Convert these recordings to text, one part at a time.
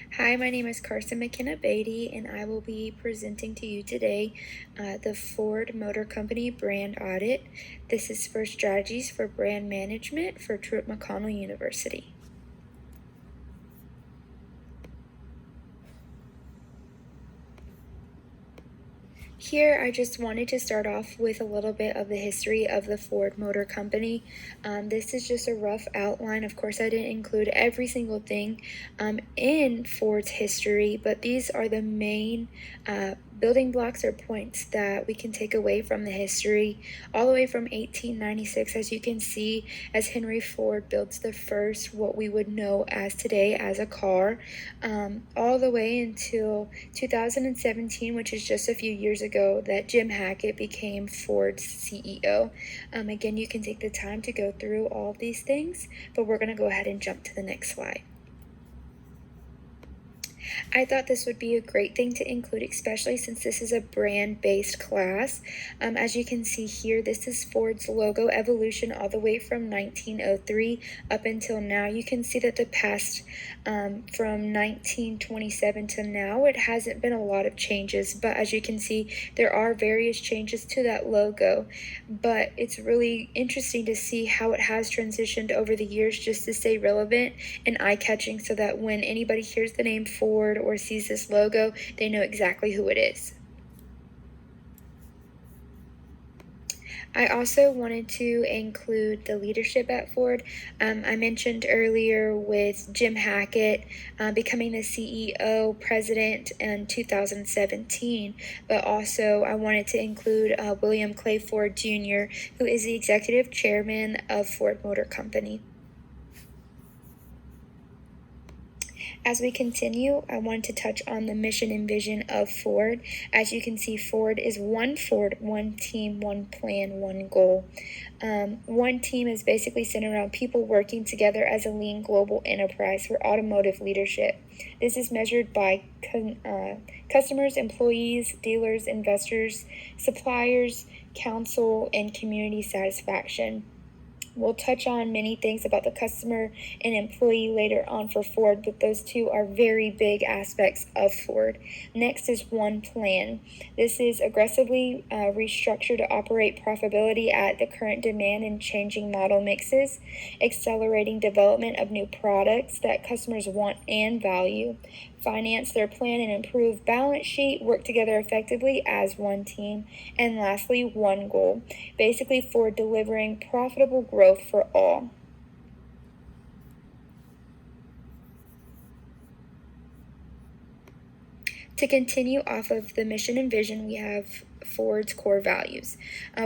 Hi, my name is Carson McKenna Beatty, and I will be presenting to you today the Ford Motor Company brand audit. This is for strategies for brand management for Truett McConnell University. Here, I just wanted to start off with a little bit of the history of the Ford Motor Company. This is just a rough outline. Of course, I didn't include every single thing in Ford's history, but these are the main building blocks or points that we can take away from the history all the way from 1896, as you can see, as Henry Ford builds the first what we would know as today as a car, all the way until 2017, which is just a few years ago, that Jim Hackett became Ford's CEO. Again, you can take the time to go through all of these things, but we're going to go ahead and jump to the next slide. I thought this would be a great thing to include, especially since this is a brand-based class. As you can see here, this is Ford's logo evolution all the way from 1903 up until now. You can see that the past from 1927 to now, it hasn't been a lot of changes, but as you can see, there are various changes to that logo. But it's really interesting to see how it has transitioned over the years just to stay relevant and eye-catching, so that when anybody hears the name Ford or sees this logo, they know exactly who it is. I also wanted to include the leadership at Ford. I mentioned earlier with Jim Hackett becoming the CEO president in 2017, but also I wanted to include William Clay Ford Jr., who is the executive chairman of Ford Motor Company. As we continue, I want to touch on the mission and vision of Ford. As you can see, Ford is one Ford, one team, one plan, one goal. One team is basically centered around people working together as a lean global enterprise for automotive leadership. This is measured by customers, employees, dealers, investors, suppliers, council, and community satisfaction. We'll touch on many things about the customer and employee later on for Ford, but those two are very big aspects of Ford. Next is one plan. This is aggressively restructured to operate profitability at the current demand and changing model mixes, accelerating development of new products that customers want and value, finance their plan and improve balance sheet, work together effectively as one team, and lastly, one goal, basically for delivering profitable growth for all. To continue off of the mission and vision, we have Ford's core values.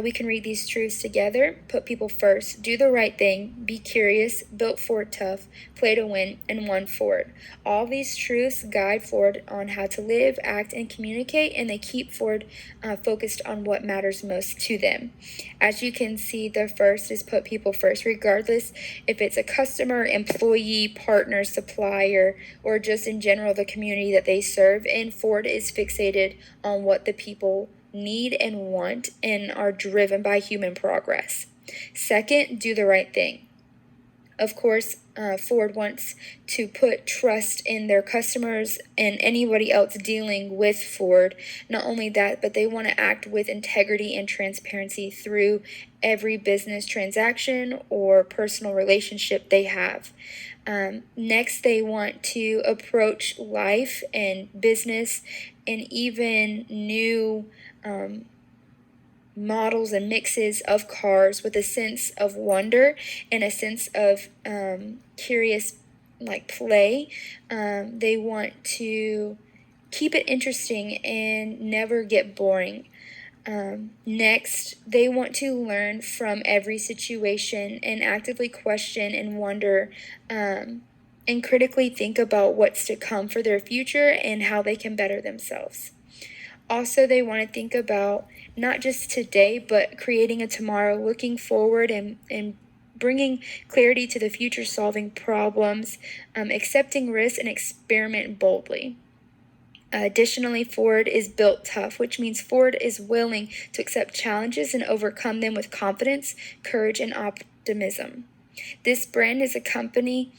We can read these truths together: put people first, do the right thing, be curious, built Ford tough, play to win, and won Ford. All these truths guide Ford on how to live, act, and communicate, and they keep Ford focused on what matters most to them. As you can see, the first is put people first, regardless if it's a customer, employee, partner, supplier, or just in general the community that they serve. And Ford is fixated on what the people need and want and are driven by human progress. Second, do the right thing. Of course, Ford wants to put trust in their customers and anybody else dealing with Ford. Not only that, but they want to act with integrity and transparency through every business transaction or personal relationship they have. Next, they want to approach life and business and even new models and mixes of cars with a sense of wonder and a sense of curious play. They want to keep it interesting and never get boring. Next, they want to learn from every situation and actively question and wonder and critically think about what's to come for their future and how they can better themselves. Also, they want to think about not just today, but creating a tomorrow, looking forward and bringing clarity to the future, solving problems, accepting risks, and experiment boldly. Additionally, Ford is built tough, which means Ford is willing to accept challenges and overcome them with confidence, courage, and optimism. This brand is a company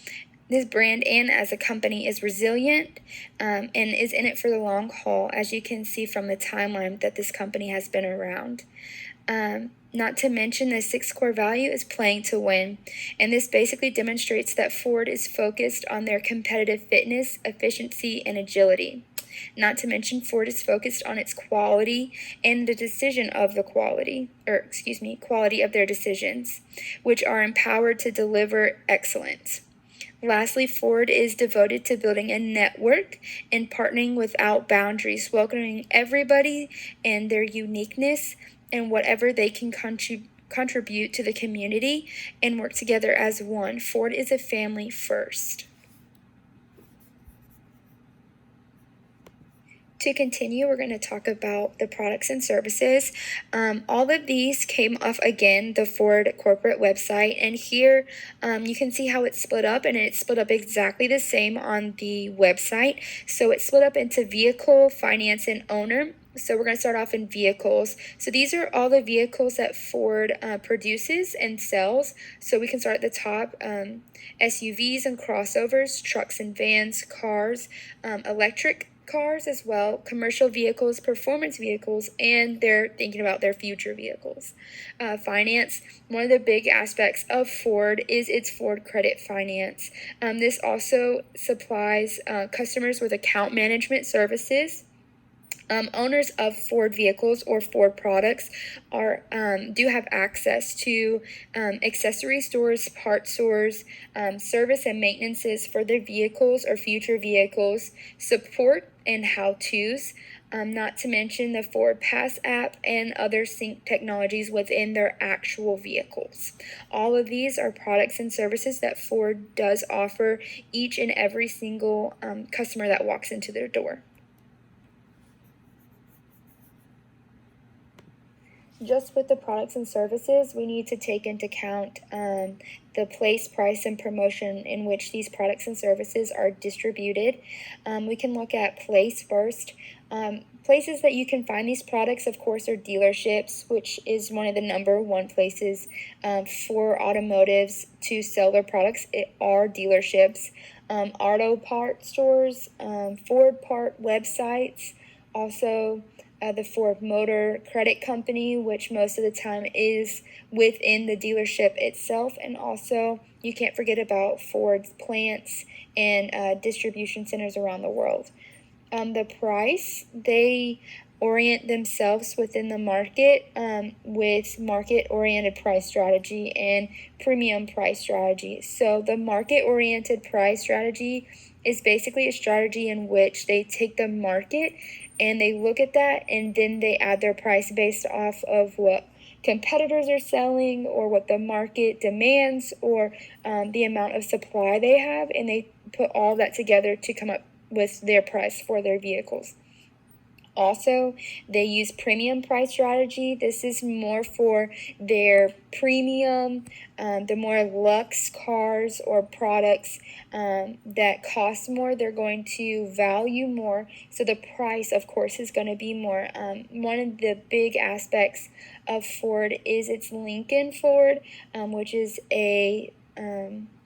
This brand and as a company is resilient and is in it for the long haul, as you can see from the timeline that this company has been around. Not to mention the sixth core value is playing to win. And this basically demonstrates that Ford is focused on their competitive fitness, efficiency, and agility. Not to mention Ford is focused on its quality and the decision of the quality of their decisions, which are empowered to deliver excellence. Lastly, Ford is devoted to building a network and partnering without boundaries, welcoming everybody and their uniqueness and whatever they can contribute to the community and work together as one. Ford is a family first. To continue, we're going to talk about the products and services. All of these came off, again, the Ford corporate website. And here you can see how it's split up, and it's split up exactly the same on the website. So it's split up into vehicle, finance, and owner. So we're going to start off in vehicles. So these are all the vehicles that Ford produces and sells. So we can start at the top. SUVs and crossovers, trucks and vans, cars, electric cars as well, commercial vehicles, performance vehicles, and they're thinking about their future vehicles. Finance, one of the big aspects of Ford is its Ford Credit Finance. This also supplies customers with account management services. Owners of Ford vehicles or Ford products do have access to accessory stores, parts stores, service and maintenances for their vehicles or future vehicles, support and how-tos, not to mention the Ford Pass app and other sync technologies within their actual vehicles. All of these are products and services that Ford does offer each and every single customer that walks into their door. Just with the products and services, we need to take into account the place, price, and promotion in which these products and services are distributed. We can look at place first. Places that you can find these products, of course, are dealerships, which is one of the number one places for automotives to sell their products. It are dealerships, auto part stores, Ford part websites, also the Ford Motor Credit Company, which most of the time is within the dealership itself. And also, you can't forget about Ford's plants and distribution centers around the world. The price, they orient themselves within the market with market-oriented price strategy and premium price strategy. So the market-oriented price strategy is basically a strategy in which they take the market and they look at that and then they add their price based off of what competitors are selling or what the market demands or the amount of supply they have, and they put all that together to come up with their price for their vehicles. Also, they use premium price strategy. This is more for their premium, the more luxe cars or products that cost more. They're going to value more. So the price, of course, is going to be more. One of the big aspects of Ford is its Lincoln Ford, which is a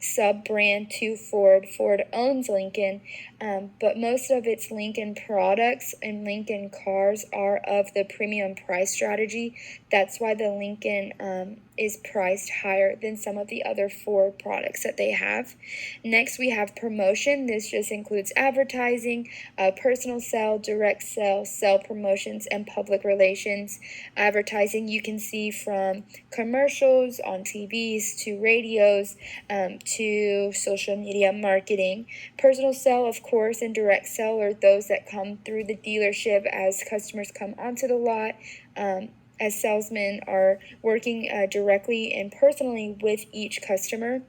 sub-brand to Ford. Ford owns Lincoln, but most of its Lincoln products and Lincoln cars are of the premium price strategy. That's why the Lincoln is priced higher than some of the other Ford products that they have. Next, we have promotion. This just includes advertising, personal sale, direct sale, sell promotions, and public relations. Advertising you can see from commercials on TVs to radios to social media marketing. Personal sale, of course, and direct sale are those that come through the dealership as customers come onto the lot. As salesmen are working directly and personally with each customer.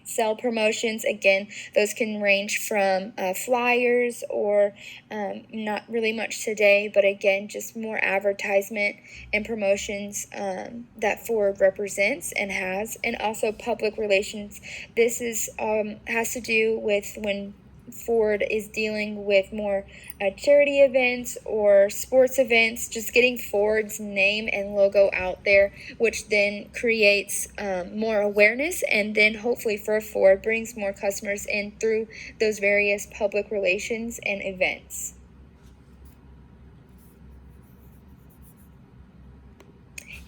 Sell promotions, again, those can range from flyers or not really much today, but again, just more advertisement and promotions that Ford represents and has. And also public relations. This is has to do with when Ford is dealing with more charity events or sports events, just getting Ford's name and logo out there, which then creates more awareness, and then hopefully for Ford brings more customers in through those various public relations and events.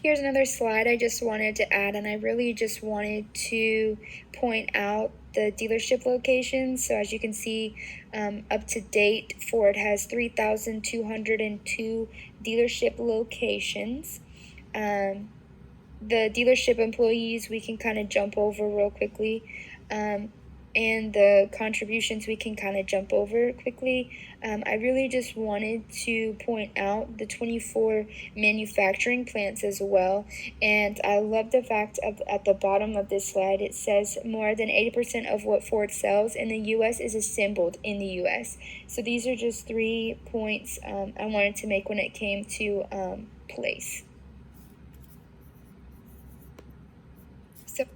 Here's another slide I just wanted to add, and I really just wanted to point out the dealership locations. So as you can see, up to date, Ford has 3,202 dealership locations. The dealership employees we can kind of jump over real quickly. And the contributions we can kind of jump over quickly. I really just wanted to point out the 24 manufacturing plants as well. And I love the fact at the bottom of this slide, it says more than 80% of what Ford sells in the U.S. is assembled in the U.S. So these are just 3 points I wanted to make when it came to place. So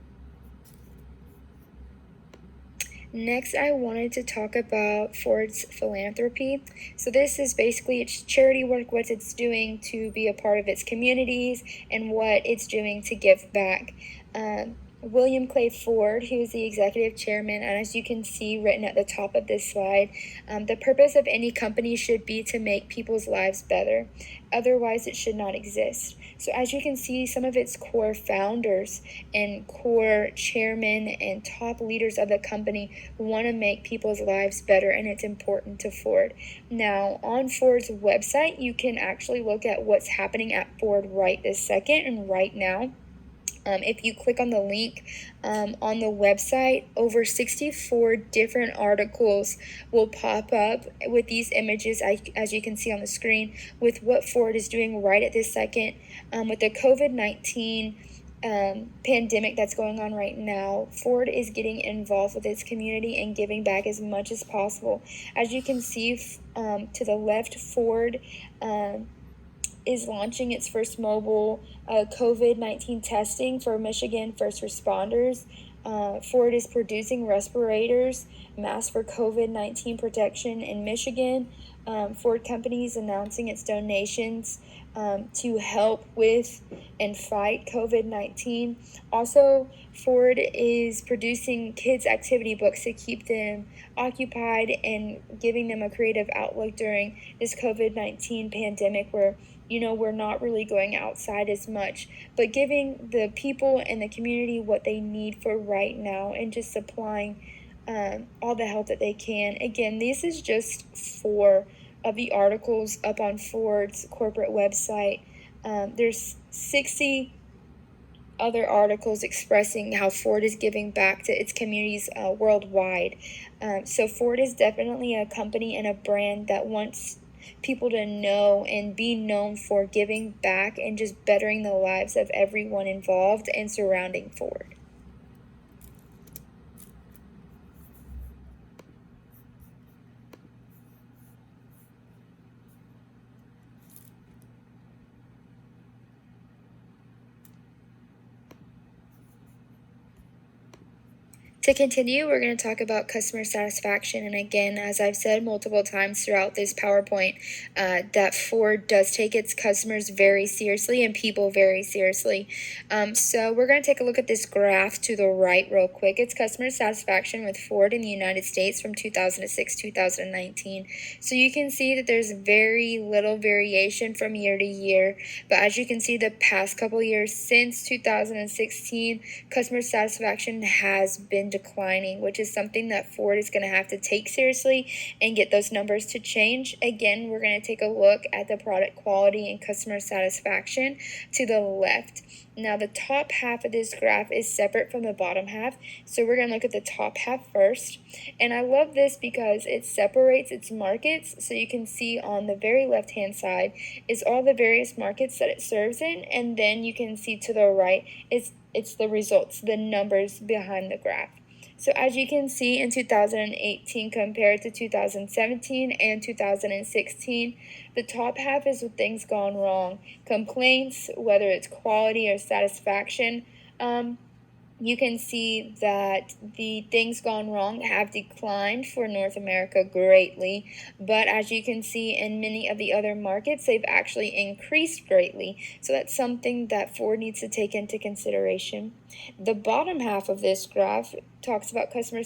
next, I wanted to talk about Ford's philanthropy. So this is basically its charity work, what it's doing to be a part of its communities, and what it's doing to give back. William Clay Ford, who is the executive chairman, and as you can see written at the top of this slide, the purpose of any company should be to make people's lives better. Otherwise, it should not exist. So as you can see, some of its core founders and core chairmen and top leaders of the company want to make people's lives better, and it's important to Ford. Now, on Ford's website, you can actually look at what's happening at Ford right this second and right now. If you click on the link on the website, over 64 different articles will pop up with these images, as you can see on the screen, with what Ford is doing right at this second. With the COVID-19 pandemic that's going on right now, Ford is getting involved with its community and giving back as much as possible. As you can see to the left, Ford is launching its first mobile COVID-19 testing for Michigan first responders. Ford is producing respirators, masks for COVID-19 protection in Michigan. Ford Company is announcing its donations to help with and fight COVID-19. Also, Ford is producing kids' activity books to keep them occupied and giving them a creative outlook during this COVID-19 pandemic, where we're not really going outside as much, but giving the people and the community what they need for right now, and just supplying all the help that they can. Again, this is just 4 of the articles up on Ford's corporate website. There's 60 other articles expressing how Ford is giving back to its communities worldwide. So Ford is definitely a company and a brand that wants people to know and be known for giving back and just bettering the lives of everyone involved and surrounding Ford. To continue, we're going to talk about customer satisfaction. And again, as I've said multiple times throughout this PowerPoint, that Ford does take its customers very seriously and people very seriously. So we're going to take a look at this graph to the right real quick. It's customer satisfaction with Ford in the United States from 2006 2019. So you can see that there's very little variation from year to year. But as you can see, the past couple years since 2016, customer satisfaction has been declining, which is something that Ford is going to have to take seriously and get those numbers to change. Again, we're going to take a look at the product quality and customer satisfaction to the left. Now, the top half of this graph is separate from the bottom half, so we're going to look at the top half first. And I love this because it separates its markets, so you can see on the very left-hand side is all the various markets that it serves in, and then you can see to the right it's the results, the numbers behind the graph. So as you can see, in 2018 compared to 2017 and 2016, the top half is with things gone wrong. Complaints, whether it's quality or satisfaction, you can see that the things gone wrong have declined for North America greatly, but as you can see in many of the other markets, they've actually increased greatly. So that's something that Ford needs to take into consideration. The bottom half of this graph talks about customer